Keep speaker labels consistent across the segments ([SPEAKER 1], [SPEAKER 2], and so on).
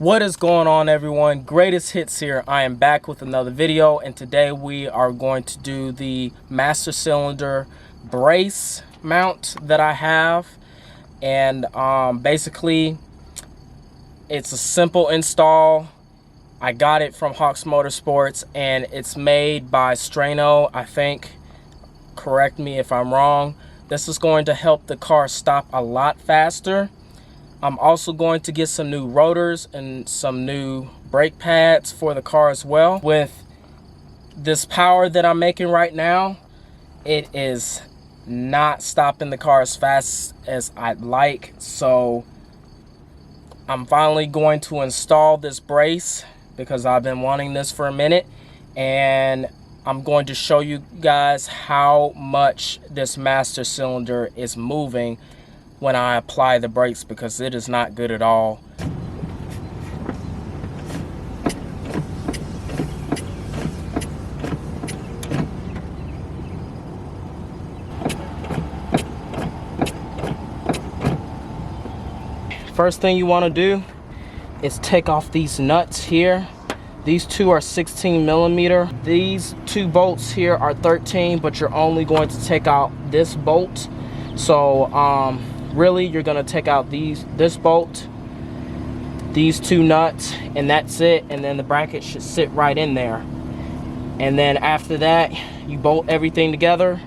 [SPEAKER 1] What is going on, everyone? Greatest Hits here. I am back with another video, and today we are going to do the master cylinder brace mount that I have. And basically it's a simple install. I got it from Hawks Motorsports and it's made by Strano, I think. Correct me if I'm wrong. This is going to help the car stop a lot faster. I'm also going to get some new rotors and some new brake pads for the car as well. With this power that I'm making right now, it is not stopping the car as fast as I'd like. So I'm finally going to install this brace because I've been wanting this for a minute. And I'm going to show you guys how much this master cylinder is moving when I apply the brakes, because it is not good at all. First thing you want to do is take off these nuts here. These two are 16 millimeter. These two bolts here are 13, but you're only going to take out this bolt. So really you're going to take out this bolt, these two nuts, and that's it. And then the bracket should sit right in there. And then after that, you bolt everything together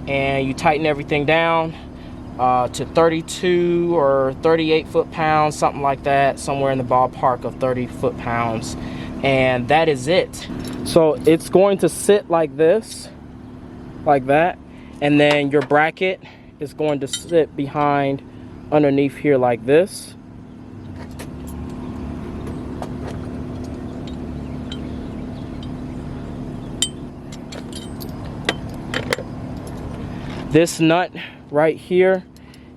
[SPEAKER 1] and you tighten everything down to 32 or 38 foot-pounds, something like that, somewhere in the ballpark of 30 foot-pounds. And that is it. So it's going to sit like this, like that, and then your bracket is going to sit behind underneath here like this. This nut right here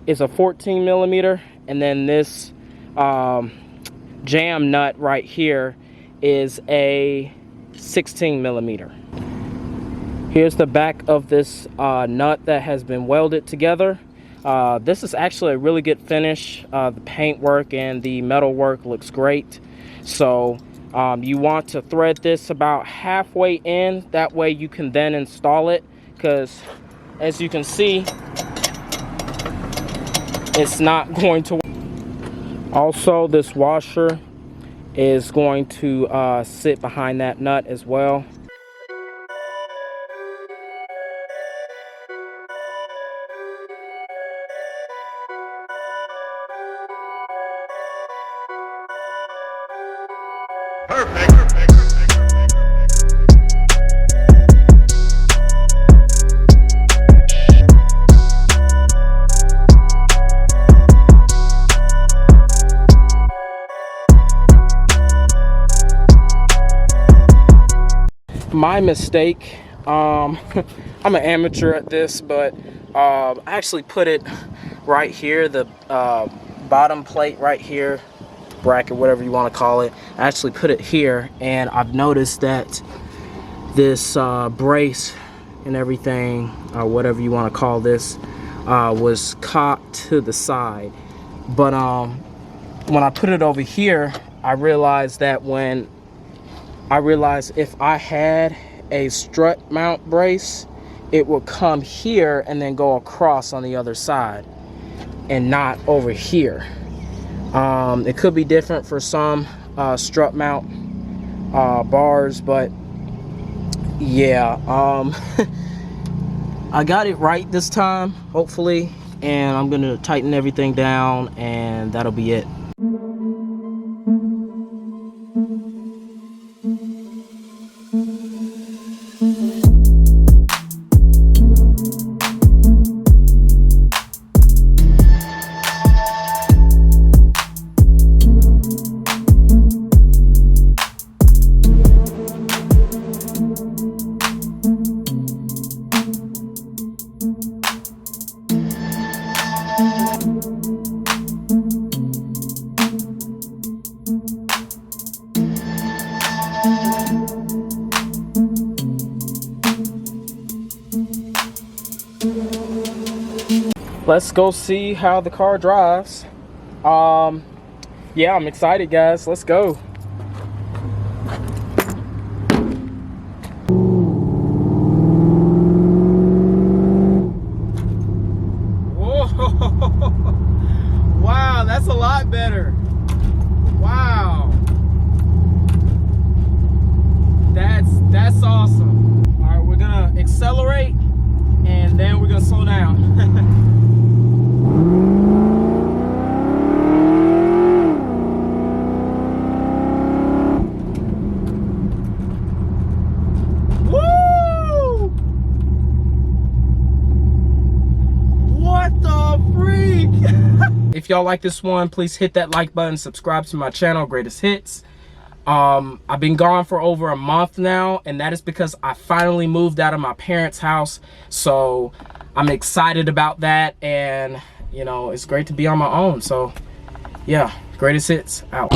[SPEAKER 1] is a 14 millimeter, and then this jam nut right here is a 16 millimeter. Here's the back of this nut that has been welded together. This is actually a really good finish. The paint work and the metal work looks great. So you want to thread this about halfway in. That way you can then install it, because as you can see, it's not going to. Also, this washer is going to sit behind that nut as well.
[SPEAKER 2] Perfect.
[SPEAKER 1] My mistake. I'm an amateur at this, but I actually put it right here, the bottom plate right here, bracket, whatever you want to call it. I actually put it here, and I've noticed that this brace and everything, whatever you want to call this, was cocked to the side. But when I put it over here, I realized that if I had a strut mount brace, it would come here and then go across on the other side and not over here. It could be different for some strut mount bars, but yeah, I got it right this time, hopefully, and I'm gonna tighten everything down and that'll be it. Let's go see how the car drives. Yeah, I'm excited, guys. Let's go. Wow, that's a lot better. Wow. That's awesome. All right, we're gonna accelerate and then we're gonna slow down. Woo! What the freak? If y'all like this one, please hit that like button, subscribe to my channel, Greatest Hits. I've been gone for over a month now, and that is because I finally moved out of my parents' house. So I'm excited about that, and you know, it's great to be on my own. So yeah, Greatest Hits out.